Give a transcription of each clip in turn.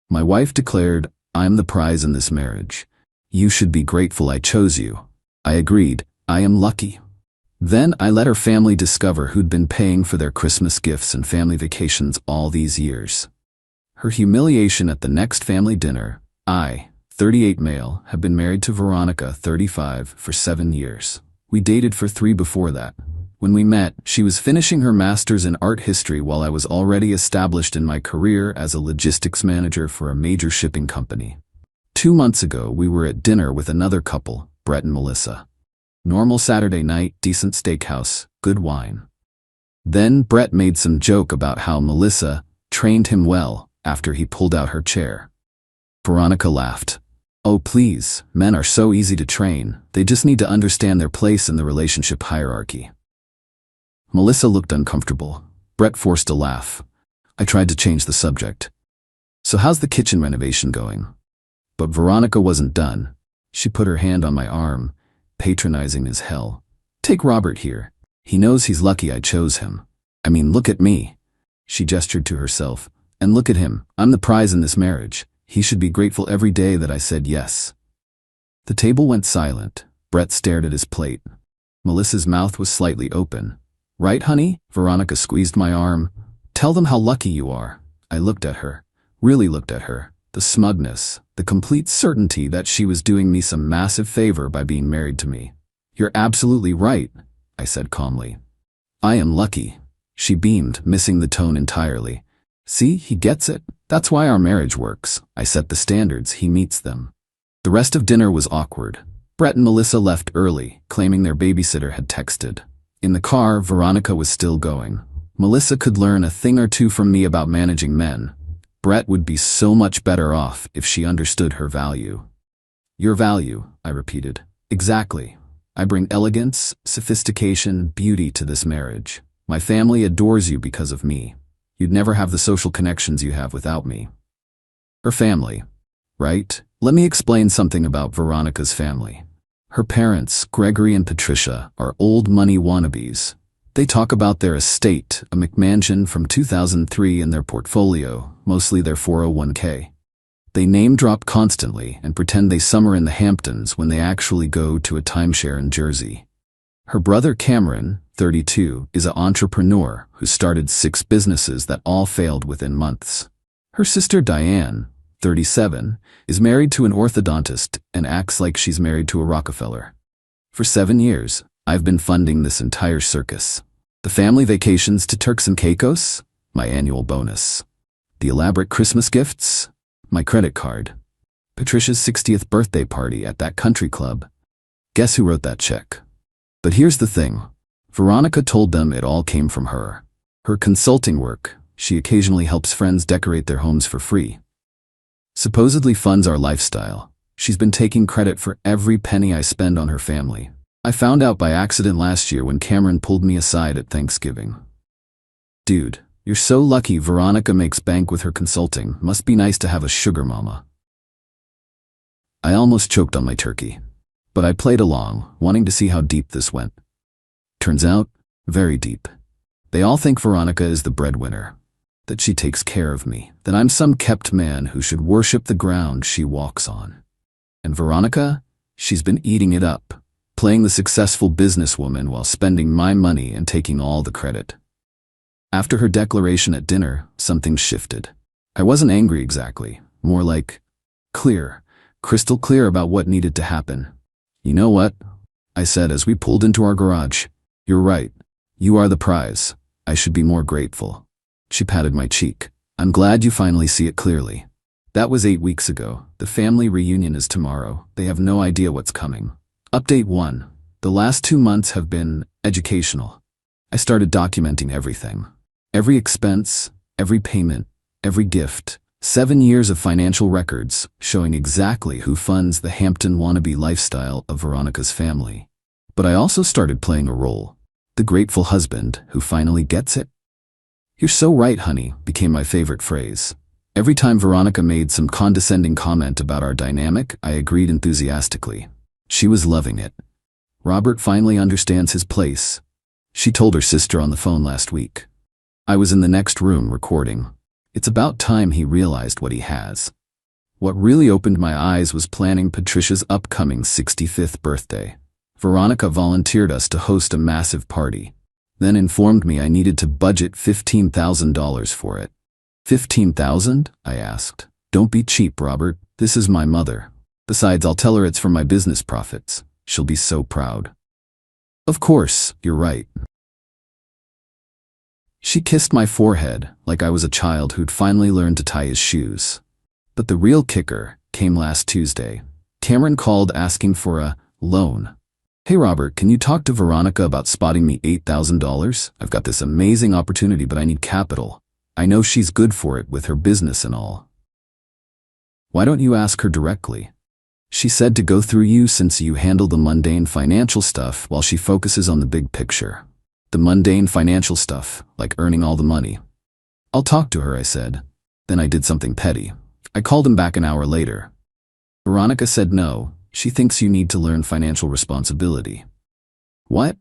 My wife declared, "I'm the prize in this marriage. You should be grateful I chose you." I agreed, I am lucky. Then I let her family discover who'd been paying for their Christmas gifts and family vacations all these years. Her humiliation at the next family dinner. I, 38 male, have been married to Veronica, 35, for 7 years. We dated for 3 before that. When we met, she was finishing her master's in art history while I was already established in my career as a logistics manager for a major shipping company. 2 months ago, we were at dinner with another couple, Brett and Melissa. Normal Saturday night, decent steakhouse, good wine. Then Brett made some joke about how Melissa trained him well after he pulled out her chair. Veronica laughed. "Oh please, men are so easy to train, they just need to understand their place in the relationship hierarchy." Melissa looked uncomfortable. Brett forced a laugh. I tried to change the subject. "So how's the kitchen renovation going?" But Veronica wasn't done. She put her hand on my arm, patronizing as hell. "Take Robert here. He knows he's lucky I chose him. I mean, look at me." She gestured to herself. "And look at him. I'm the prize in this marriage. He should be grateful every day that I said yes." The table went silent. Brett stared at his plate. Melissa's mouth was slightly open. "Right, honey?" Veronica squeezed my arm. "Tell them how lucky you are." I looked at her. Really looked at her. The smugness, the complete certainty that she was doing me some massive favor by being married to me. "You're absolutely right," I said calmly. "I am lucky." She beamed, missing the tone entirely. "See, he gets it. That's why our marriage works. I set the standards, he meets them." The rest of dinner was awkward. Brett and Melissa left early, claiming their babysitter had texted. In the car, Veronica was still going. Melissa could learn a thing or two from me about managing men. Brett would be so much better off if she understood her value. "Your value," I repeated. "Exactly. I bring elegance, sophistication, beauty to this marriage. My family adores you because of me. You'd never have the social connections you have without me." Her family, right? Let me explain something about Veronica's family. Her parents, Gregory and Patricia, are old money wannabes. They talk about their estate, a McMansion from 2003, in their portfolio, mostly their 401k. They name drop constantly and pretend they summer in the Hamptons when they actually go to a timeshare in Jersey. Her brother Cameron, 32, is an entrepreneur who started 6 businesses that all failed within months. Her sister Diane, 37, is married to an orthodontist and acts like she's married to a Rockefeller. For 7 years, I've been funding this entire circus. The family vacations to Turks and Caicos, my annual bonus. The elaborate Christmas gifts, my credit card. Patricia's 60th birthday party at that country club. Guess who wrote that check? But here's the thing. Veronica told them it all came from her. Her consulting work. She occasionally helps friends decorate their homes for free. Supposedly funds our lifestyle. She's been taking credit for every penny I spend on her family. I found out by accident last year when Cameron pulled me aside at Thanksgiving. "Dude, you're so lucky Veronica makes bank with her consulting. Must be nice to have a sugar mama." I almost choked on my turkey. But I played along, wanting to see how deep this went. Turns out, very deep. They all think Veronica is the breadwinner, that she takes care of me, that I'm some kept man who should worship the ground she walks on. And Veronica, she's been eating it up, playing the successful businesswoman while spending my money and taking all the credit. After her declaration at dinner, something shifted. I wasn't angry exactly, more like clear, crystal clear about what needed to happen. "You know what?" I said as we pulled into our garage. "You're right. You are the prize. I should be more grateful." She patted my cheek. "I'm glad you finally see it clearly." That was 8 weeks ago. The family reunion is tomorrow. They have no idea what's coming. Update 1. The last 2 months have been educational. I started documenting everything. Every expense, every payment, every gift. 7 years of financial records showing exactly who funds the Hampton wannabe lifestyle of Veronica's family. But I also started playing a role. The grateful husband who finally gets it. "You're so right, honey," became my favorite phrase. Every time Veronica made some condescending comment about our dynamic, I agreed enthusiastically. She was loving it. Robert finally understands his place. She told her sister on the phone last week. I was in the next room recording. It's about time he realized what he has. What really opened my eyes was planning Patricia's upcoming 65th birthday. Veronica volunteered us to host a massive party, then informed me I needed to budget $15,000 for it. $15,000? I asked. Don't be cheap, Robert. This is my mother. Besides, I'll tell her it's from my business profits. She'll be so proud. Of course, you're right. She kissed my forehead like I was a child who'd finally learned to tie his shoes. But the real kicker came last Tuesday. Cameron called asking for a loan. Hey Robert, can you talk to Veronica about spotting me $8,000? I've got this amazing opportunity, but I need capital. I know she's good for it with her business and all. Why don't you ask her directly? She said to go through you since you handle the mundane financial stuff while she focuses on the big picture. The mundane financial stuff, like earning all the money. I'll talk to her, I said. Then I did something petty. I called him back an hour later. Veronica said no, she thinks you need to learn financial responsibility. What?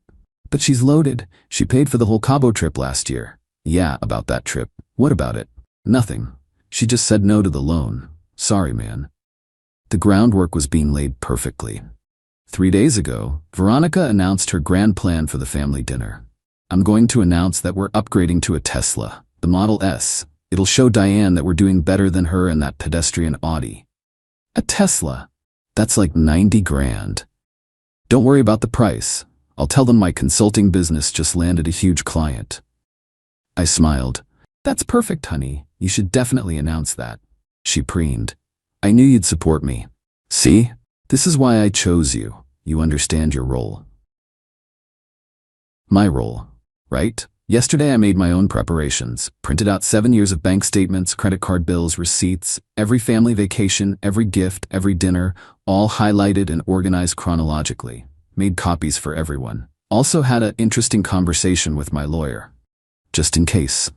But she's loaded. She paid for the whole Cabo trip last year. Yeah, about that trip. What about it? Nothing. She just said no to the loan. Sorry, man. The groundwork was being laid perfectly. 3 days ago, Veronica announced her grand plan for the family dinner. I'm going to announce that we're upgrading to a Tesla, the Model S. It'll show Diane that we're doing better than her and that pedestrian Audi. A Tesla? That's like 90 grand. Don't worry about the price. I'll tell them my consulting business just landed a huge client. I smiled. That's perfect, honey. You should definitely announce that. She preened. I knew you'd support me. See? This is why I chose you. You understand your role. My role, right? Yesterday I made my own preparations, printed out 7 years of bank statements, credit card bills, receipts, every family vacation, every gift, every dinner, all highlighted and organized chronologically. Made copies for everyone. Also had an interesting conversation with my lawyer. Just in case.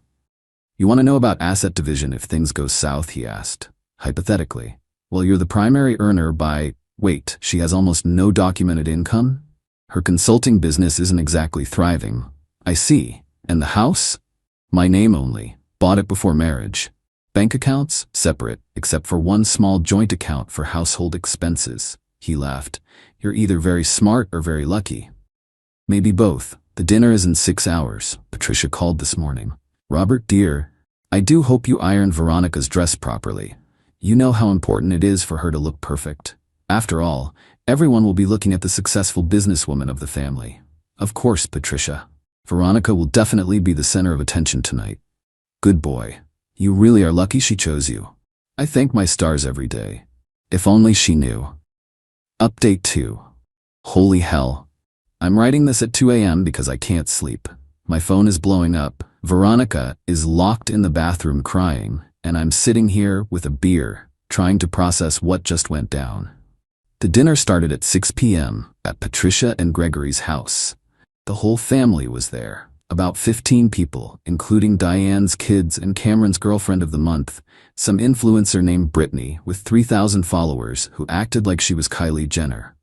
You want to know about asset division if things go south, he asked. Hypothetically. Well, you're the primary earner by... Wait, she has almost no documented income? Her consulting business isn't exactly thriving. I see. And the house? My name only. Bought it before marriage. Bank accounts? Separate, except for one small joint account for household expenses. He laughed. You're either very smart or very lucky. Maybe both. The dinner is in 6 hours. Patricia called this morning. Robert, dear, I do hope you ironed Veronica's dress properly. You know how important it is for her to look perfect. After all, everyone will be looking at the successful businesswoman of the family. Of course, Patricia. Veronica will definitely be the center of attention tonight. Good boy. You really are lucky she chose you. I thank my stars every day. If only she knew. Update 2. Holy hell. I'm writing this at 2 a.m. because I can't sleep. My phone is blowing up. Veronica is locked in the bathroom crying, and I'm sitting here with a beer, trying to process what just went down. The dinner started at 6 p.m. at Patricia and Gregory's house. The whole family was there, about 15 people, including Diane's kids and Cameron's girlfriend of the month, some influencer named Brittany with 3,000 followers who acted like she was Kylie Jenner.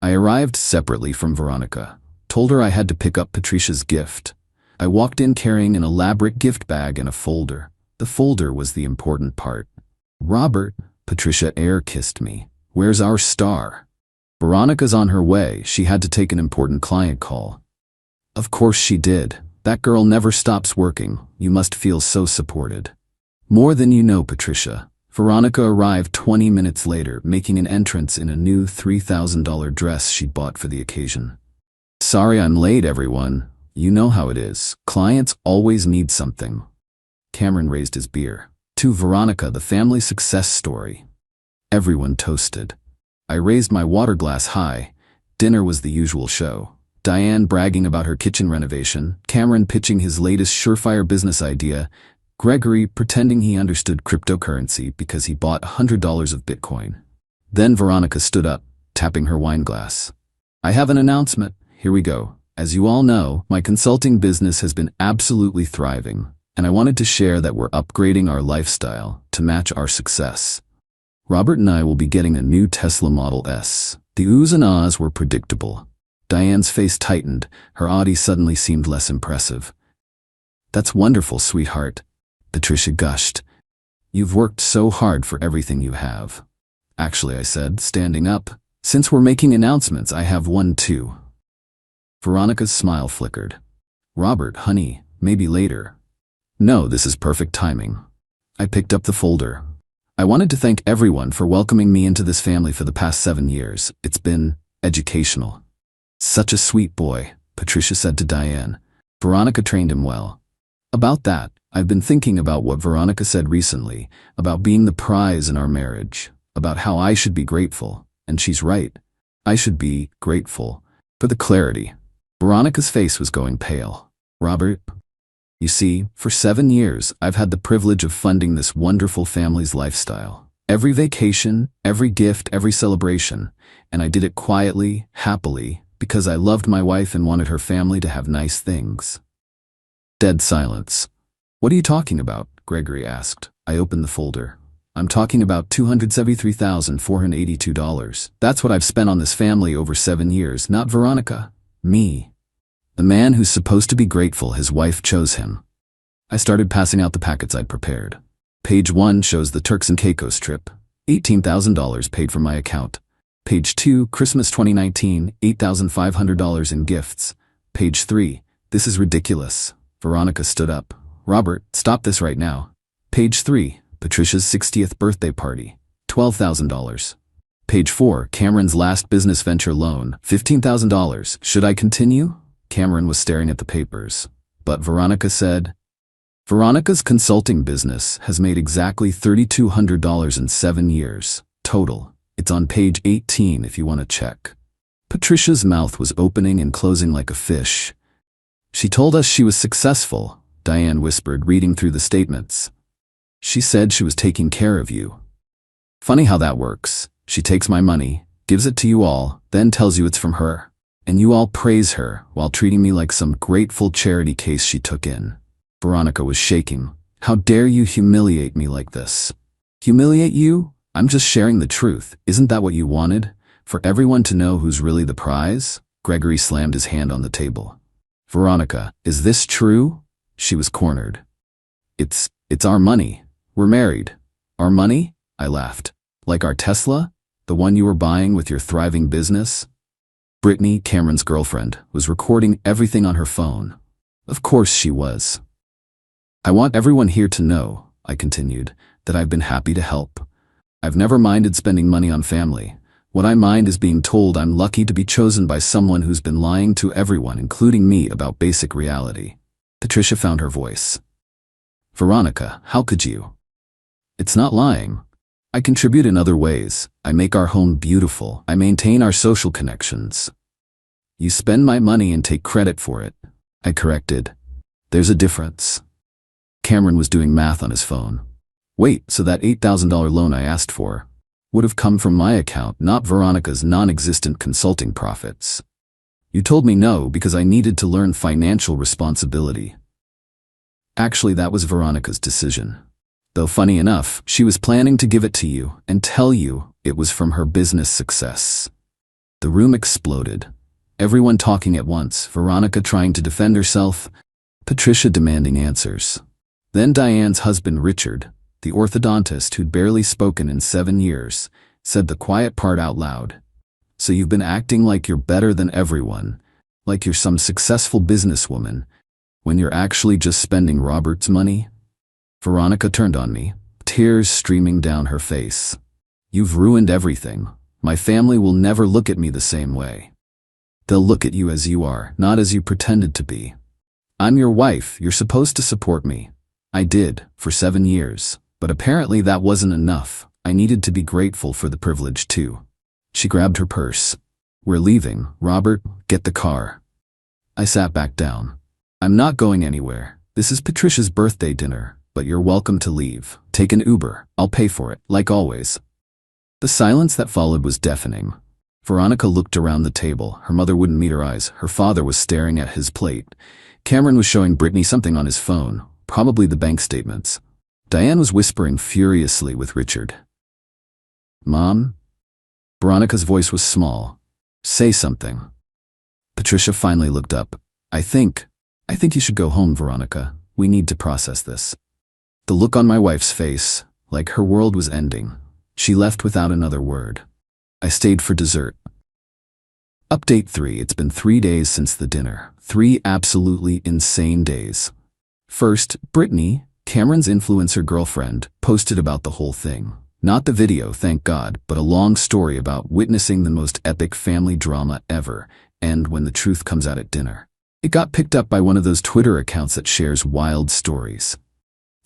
I arrived separately from Veronica, told her I had to pick up Patricia's gift. I walked in carrying an elaborate gift bag and a folder. The folder was the important part. Robert, Patricia air-kissed me. Where's our star? Veronica's on her way. She had to take an important client call. Of course she did. That girl never stops working. You must feel so supported. More than you know, Patricia. Veronica arrived 20 minutes later, making an entrance in a new $3,000 dress she'd bought for the occasion. Sorry I'm late, everyone. You know how it is. Clients always need something. Cameron raised his beer. To Veronica, the family success story. Everyone toasted. I raised my water glass high. Dinner was the usual show. Diane bragging about her kitchen renovation, Cameron pitching his latest surefire business idea, Gregory pretending he understood cryptocurrency because he bought $100 of Bitcoin. Then Veronica stood up, tapping her wine glass. I have an announcement. Here we go. As you all know, my consulting business has been absolutely thriving, and I wanted to share that we're upgrading our lifestyle to match our success. Robert and I will be getting a new Tesla Model S. The oohs and ahs were predictable. Diane's face tightened. Her Audi suddenly seemed less impressive. That's wonderful, sweetheart. Patricia gushed. You've worked so hard for everything you have. Actually, I said, standing up, since we're making announcements, I have one too. Veronica's smile flickered. Robert, honey, maybe later. No, this is perfect timing. I picked up the folder. I wanted to thank everyone for welcoming me into this family for the past 7 years. It's been educational. Such a sweet boy, Patricia said to Diane. Veronica trained him well. About that, I've been thinking about what Veronica said recently, about being the prize in our marriage, about how I should be grateful, and she's right. I should be grateful for the clarity. Veronica's face was going pale. Robert, you see, for 7 years, I've had the privilege of funding this wonderful family's lifestyle. Every vacation, every gift, every celebration. And I did it quietly, happily, because I loved my wife and wanted her family to have nice things. Dead silence. What are you talking about? Gregory asked. I opened the folder. I'm talking about $273,482. That's what I've spent on this family over 7 years, not Veronica. Me. The man who's supposed to be grateful his wife chose him. I started passing out the packets I'd prepared. Page 1 shows the Turks and Caicos trip. $18,000 paid from my account. Page 2, Christmas 2019, $8,500 in gifts. Page 3, this is ridiculous. Veronica stood up. Robert, stop this right now. Page 3, Patricia's 60th birthday party. $12,000. Page 4, Cameron's last business venture loan. $15,000. Should I continue? Cameron was staring at the papers. But Veronica said, Veronica's consulting business has made exactly $3,200 in 7 years. Total. It's on page 18 if you want to check. Patricia's mouth was opening and closing like a fish. She told us she was successful, Diane whispered, reading through the statements. She said she was taking care of you. Funny how that works. She takes my money, gives it to you all, then tells you it's from her. And you all praise her while treating me like some grateful charity case she took in. Veronica was shaking. How dare you humiliate me like this? Humiliate you? I'm just sharing the truth. Isn't that what you wanted? For everyone to know who's really the prize? Gregory slammed his hand on the table. Veronica, is this true? She was cornered. It's our money. We're married. Our money? I laughed. Like our Tesla? The one you were buying with your thriving business? Brittany, Cameron's girlfriend, was recording everything on her phone. Of course she was. I want everyone here to know, I continued, that I've been happy to help. I've never minded spending money on family. What I mind is being told I'm lucky to be chosen by someone who's been lying to everyone, including me, about basic reality. Patricia found her voice. Veronica, how could you? It's not lying. I contribute in other ways. I make our home beautiful. I maintain our social connections. You spend my money and take credit for it. I corrected. There's a difference. Cameron was doing math on his phone. Wait, so that $8,000 loan I asked for would have come from my account, not Veronica's non-existent consulting profits. You told me no because I needed to learn financial responsibility. Actually, that was Veronica's decision. Though funny enough, she was planning to give it to you and tell you it was from her business success. The room exploded. Everyone talking at once, Veronica trying to defend herself, Patricia demanding answers. Then Diane's husband Richard, the orthodontist who'd barely spoken in 7 years, said the quiet part out loud. So you've been acting like you're better than everyone, like you're some successful businesswoman, when you're actually just spending Robert's money? Veronica turned on me, tears streaming down her face. You've ruined everything. My family will never look at me the same way. They'll look at you as you are, not as you pretended to be. I'm your wife. You're supposed to support me. I did, for 7 years. But apparently that wasn't enough. I needed to be grateful for the privilege too. She grabbed her purse. We're leaving. Robert, get the car. I sat back down. I'm not going anywhere. This is Patricia's birthday dinner, but you're welcome to leave. Take an Uber. I'll pay for it, like always. The silence that followed was deafening. Veronica looked around the table. Her mother wouldn't meet her eyes. Her father was staring at his plate. Cameron was showing Brittany something on his phone, probably the bank statements. Diane was whispering furiously with Richard. Mom? Veronica's voice was small. Say something. Patricia finally looked up. I think you should go home, Veronica. We need to process this. The look on my wife's face, like her world was ending. She left without another word. I stayed for dessert. Update 3. It's been 3 days since the dinner. 3 absolutely insane days. First, Brittany, Cameron's influencer girlfriend, posted about the whole thing. Not the video, thank God, but a long story about witnessing the most epic family drama ever, and when the truth comes out at dinner. It got picked up by one of those Twitter accounts that shares wild stories.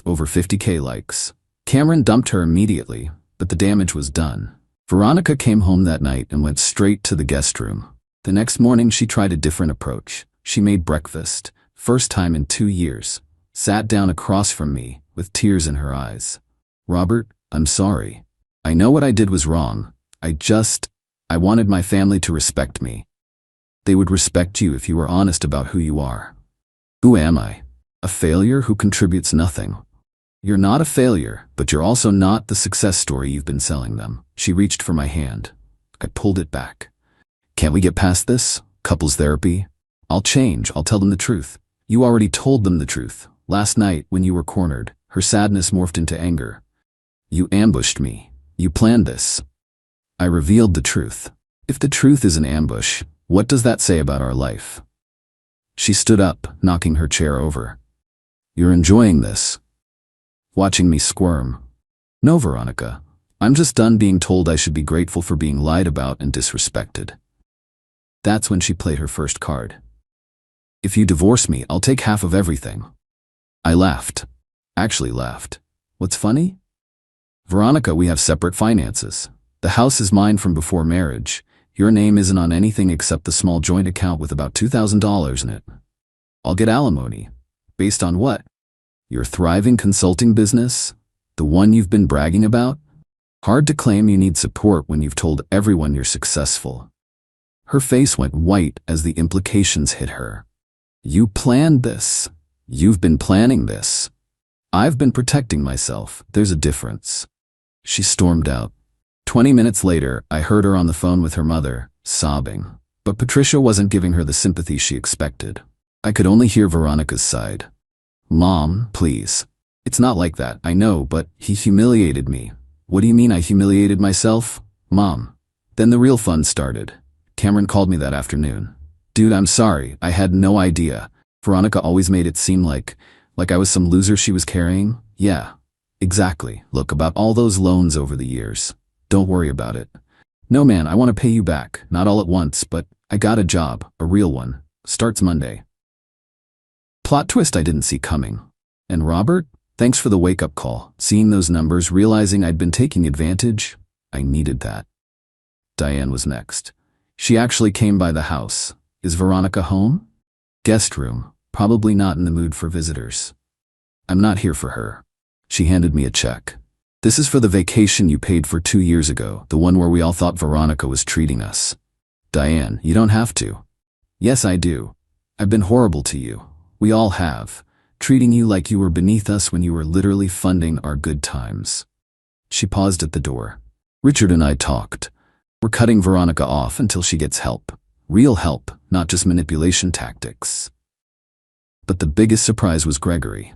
Over 50K likes. Cameron dumped her immediately, but the damage was done. Veronica came home that night and went straight to the guest room. The next morning she tried a different approach. She made breakfast, first time in 2 years. Sat down across from me, with tears in her eyes. "Robert, I'm sorry. I know what I did was wrong. I wanted my family to respect me. They would respect you if you were honest about who you are." "Who am I? A failure who contributes nothing?" "You're not a failure, but you're also not the success story you've been selling them." She reached for my hand. I pulled it back. "Can't we get past this? Couples therapy? I'll change, I'll tell them the truth." "You already told them the truth. Last night, when you were cornered." Her sadness morphed into anger. "You ambushed me. You planned this." I revealed the truth. If the truth is an ambush, what does that say about our life? She stood up, knocking her chair over. "You're enjoying this? Watching me squirm?" "No, Veronica. I'm just done being told I should be grateful for being lied about and disrespected." That's when she played her first card. "If you divorce me, I'll take half of everything." I laughed. Actually laughed. "What's funny?" "Veronica, we have separate finances. The house is mine from before marriage. Your name isn't on anything except the small joint account with about $2,000 in it. I'll get alimony." "Based on what?" "Your thriving consulting business? The one you've been bragging about? Hard to claim you need support when you've told everyone you're successful." Her face went white as the implications hit her. "You planned this. You've been planning this. I've been protecting myself. There's a difference." She stormed out. 20 minutes later, I heard her on the phone with her mother, sobbing. But Patricia wasn't giving her the sympathy she expected. I could only hear Veronica's side. "Mom, please. It's not like that, I know, but he humiliated me." "What do you mean I humiliated myself?" "Mom." Then the real fun started. Cameron called me that afternoon. "Dude, I'm sorry. I had no idea. Veronica always made it seem like I was some loser she was carrying." "Yeah, exactly. Look, about all those loans over the years. Don't worry about it." "No, man, I want to pay you back. Not all at once, but I got a job, a real one. Starts Monday." Plot twist I didn't see coming. "And Robert, thanks for the wake-up call. Seeing those numbers, realizing I'd been taking advantage, I needed that." Diane was next. She actually came by the house. "Is Veronica home?" "Guest room. Probably not in the mood for visitors." "I'm not here for her." She handed me a check. "This is for the vacation you paid for 2 years ago, the one where we all thought Veronica was treating us." "Diane, you don't have to." "Yes, I do. I've been horrible to you. We all have. Treating you like you were beneath us when you were literally funding our good times." She paused at the door. "Richard and I talked. We're cutting Veronica off until she gets help. Real help, not just manipulation tactics." But the biggest surprise was Gregory.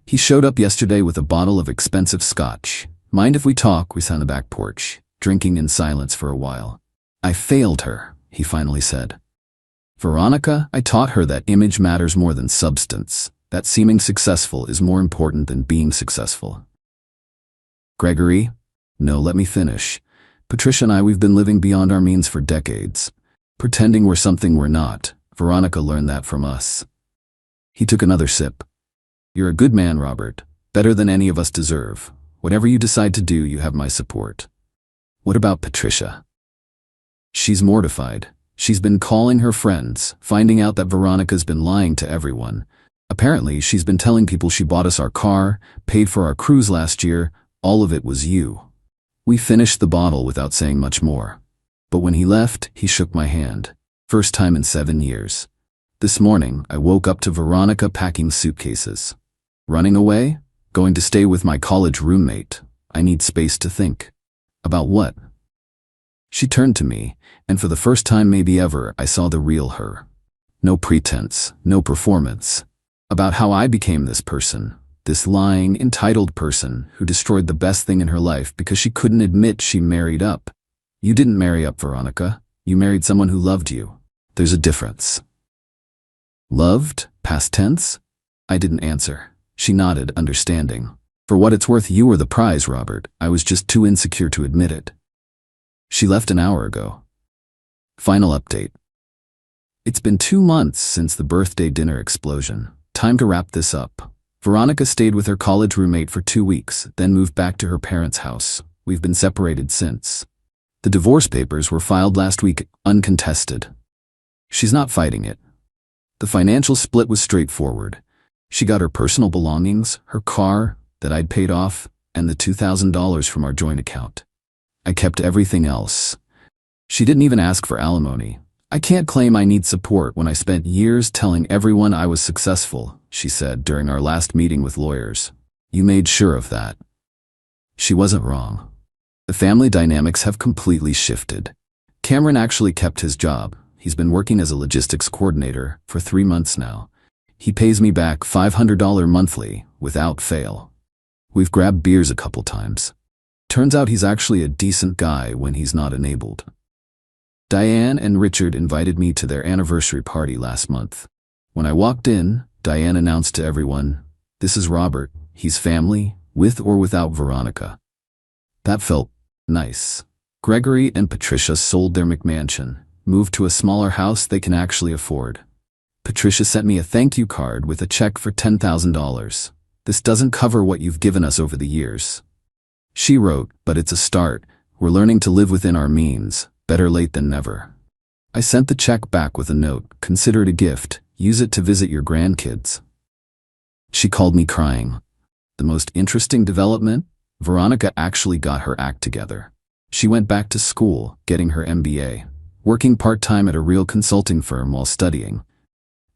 He showed up yesterday with a bottle of expensive scotch. "Mind if we talk?" We sat on the back porch, drinking in silence for a while. "I failed her," he finally said. "Veronica, I taught her that image matters more than substance, that seeming successful is more important than being successful." "Gregory?" "No, let me finish. Patricia and I, we've been living beyond our means for decades. Pretending we're something we're not. Veronica learned that from us." He took another sip. "You're a good man, Robert. Better than any of us deserve. Whatever you decide to do, you have my support." "What about Patricia?" "She's mortified. She's been calling her friends, finding out that Veronica's been lying to everyone. Apparently, she's been telling people she bought us our car, paid for our cruise last year. All of it was you." We finished the bottle without saying much more. But when he left, he shook my hand. First time in 7 years. This morning, I woke up to Veronica packing suitcases. "Running away? Going to stay with my college roommate. I need space to think." "About what?" She turned to me, and for the first time maybe ever, I saw the real her. No pretense, no performance. About how I became this person. This lying, entitled person who destroyed the best thing in her life because she couldn't admit she married up. You didn't marry up, Veronica. You married someone who loved you. There's a difference. Loved? Past tense? I didn't answer. She nodded, understanding. For what it's worth, you were the prize, Robert. I was just too insecure to admit it. She left an hour ago. Final update. It's been 2 months since the birthday dinner explosion. Time to wrap this up. Veronica stayed with her college roommate for 2 weeks, then moved back to her parents' house. We've been separated since. The divorce papers were filed last week, uncontested. She's not fighting it. The financial split was straightforward. She got her personal belongings, her car that I'd paid off, and the $2,000 from our joint account. I kept everything else. She didn't even ask for alimony. I can't claim I need support when I spent years telling everyone I was successful, she said during our last meeting with lawyers. You made sure of that. She wasn't wrong. The family dynamics have completely shifted. Cameron actually kept his job. He's been working as a logistics coordinator for 3 months now. He pays me back $500 monthly, without fail. We've grabbed beers a couple times. Turns out he's actually a decent guy when he's not enabled. Diane and Richard invited me to their anniversary party last month. When I walked in, Diane announced to everyone, "This is Robert, he's family, with or without Veronica." That felt nice. Gregory and Patricia sold their McMansion, moved to a smaller house they can actually afford. Patricia sent me a thank you card with a check for $10,000. "This doesn't cover what you've given us over the years." She wrote, "But it's a start. We're learning to live within our means. Better late than never." I sent the check back with a note, "Consider it a gift. Use it to visit your grandkids." She called me crying. The most interesting development? Veronica actually got her act together. She went back to school, getting her MBA, working part-time at a real consulting firm while studying.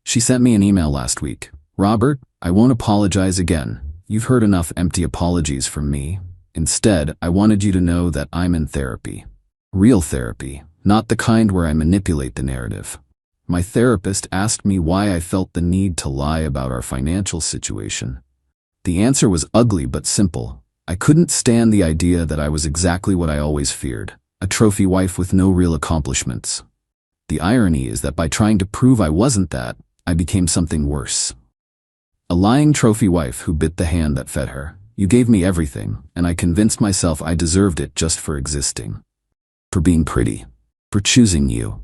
She sent me an email last week. "Robert, I won't apologize again. You've heard enough empty apologies from me. Instead, I wanted you to know that I'm in therapy. Real therapy, not the kind where I manipulate the narrative." My therapist asked me why I felt the need to lie about our financial situation. The answer was ugly but simple. I couldn't stand the idea that I was exactly what I always feared, a trophy wife with no real accomplishments. The irony is that by trying to prove I wasn't that, I became something worse. A lying trophy wife who bit the hand that fed her. You gave me everything, and I convinced myself I deserved it just for existing. For being pretty. For choosing you.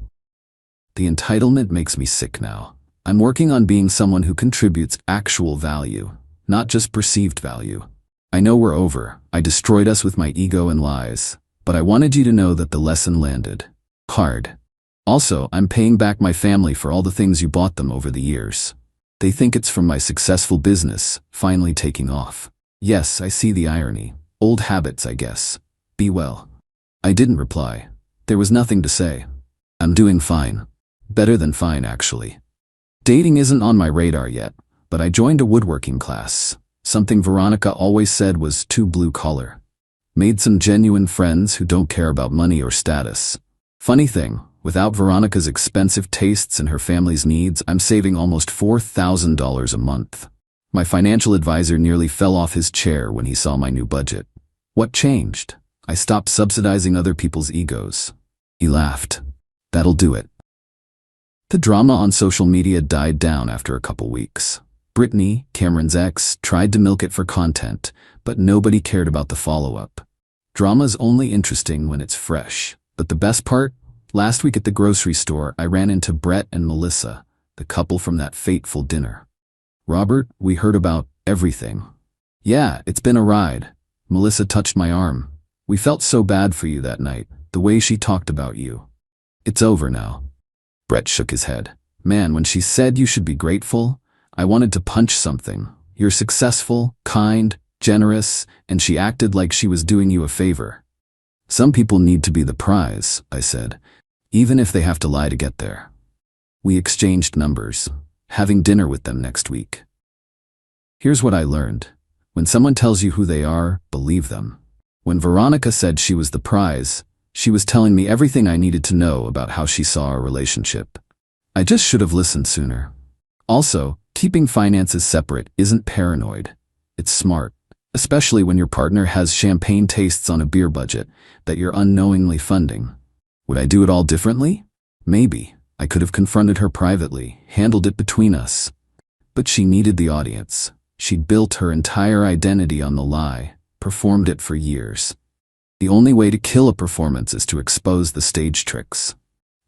The entitlement makes me sick now. I'm working on being someone who contributes actual value, not just perceived value. I know we're over. I destroyed us with my ego and lies, but I wanted you to know that the lesson landed. Hard. Also, I'm paying back my family for all the things you bought them over the years. They think it's from my successful business, finally taking off. Yes, I see the irony. Old habits, I guess. Be well. I didn't reply. There was nothing to say. I'm doing fine. Better than fine, actually. Dating isn't on my radar yet, but I joined a woodworking class. Something Veronica always said was too blue-collar. Made some genuine friends who don't care about money or status. Funny thing, without Veronica's expensive tastes and her family's needs, I'm saving almost $4,000 a month. My financial advisor nearly fell off his chair when he saw my new budget. What changed? I stopped subsidizing other people's egos. He laughed. That'll do it. The drama on social media died down after a couple weeks. Brittany, Cameron's ex, tried to milk it for content, but nobody cared about the follow-up. Drama's only interesting when it's fresh. But the best part? Last week at the grocery store, I ran into Brett and Melissa, the couple from that fateful dinner. "Robert, we heard about everything." "Yeah, it's been a ride." Melissa touched my arm. "We felt so bad for you that night, the way she talked about you." "It's over now." Brett shook his head. "Man, when she said you should be grateful, I wanted to punch something. You're successful, kind, generous, and she acted like she was doing you a favor." "Some people need to be the prize," I said, "even if they have to lie to get there." We exchanged numbers, having dinner with them next week. Here's what I learned. When someone tells you who they are, believe them. When Veronica said she was the prize, she was telling me everything I needed to know about how she saw our relationship. I just should have listened sooner. Also, keeping finances separate isn't paranoid. It's smart, especially when your partner has champagne tastes on a beer budget that you're unknowingly funding. Would I do it all differently? Maybe. I could have confronted her privately, handled it between us. But she needed the audience. She'd built her entire identity on the lie, performed it for years. The only way to kill a performance is to expose the stage tricks.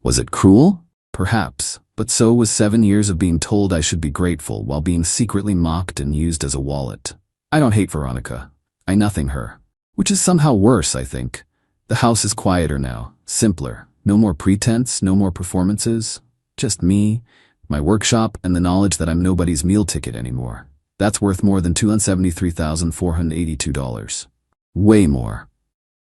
Was it cruel? Perhaps, but so was 7 years of being told I should be grateful while being secretly mocked and used as a wallet. I don't hate Veronica. I nothing her. Which is somehow worse, I think. The house is quieter now, simpler. No more pretense, no more performances. Just me, my workshop, and the knowledge that I'm nobody's meal ticket anymore. That's worth more than $273,482. Way more.